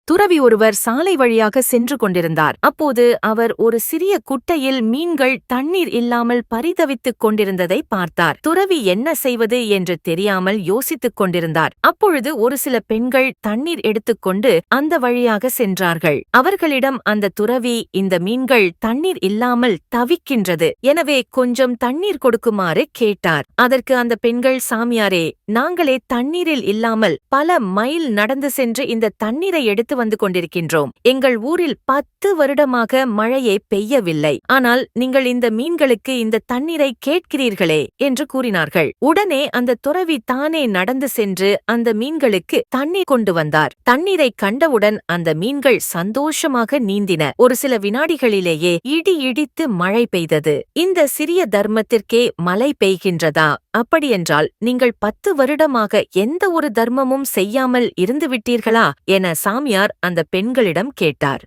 துறவி ஒருவர் சாலை வழியாக சென்று கொண்டிருந்தார். அப்போது அவர் ஒரு சிறிய குட்டையில் மீன்கள் தண்ணீர் இல்லாமல் பரிதவித்துக் கொண்டிருந்ததை பார்த்தார். துறவி என்ன செய்வது என்று தெரியாமல் யோசித்துக் கொண்டிருந்தார். அப்பொழுது ஒரு சில பெண்கள் தண்ணீர் எடுத்துக்கொண்டு அந்த வழியாக சென்றார்கள். அவர்களிடம் அந்த துறவி, இந்த மீன்கள் தண்ணீர் இல்லாமல் தவிக்கின்றது, எனவே கொஞ்சம் தண்ணீர் கொடுக்குமாறு கேட்டார். அதற்கு அந்த பெண்கள், சாமியாரே, நாங்களே தண்ணீரில் இல்லாமல் பல மைல் நடந்து சென்று இந்த தண்ணீரை எடுத்து வந்து கொண்டிருக்கின்றோம். எங்கள் ஊரில் 10 வருடமாக மழையே பெய்யவில்லை. ஆனால் நீங்கள் இந்த மீன்களுக்கு இந்த தண்ணீரை கேட்கிறீர்களே என்று கூறினார்கள். உடனே அந்த துறவி தானே நடந்து சென்று அந்த மீன்களுக்கு தண்ணீர் கொண்டு வந்தார். தண்ணீரை கண்டவுடன் அந்த மீன்கள் சந்தோஷமாக நீந்தின. ஒரு சில வினாடிகளிலேயே இடி இடித்து மழை பெய்தது. இந்த சிறிய தர்மத்திற்கே மழை பெய்கின்றதா? அப்படியென்றால் நீங்கள் 10 வருடமாக எந்த ஒரு தர்மமும் செய்யாமல் இருந்துவிட்டீர்களா என சாமியார் அந்த பெண்களிடம் கேட்டார்.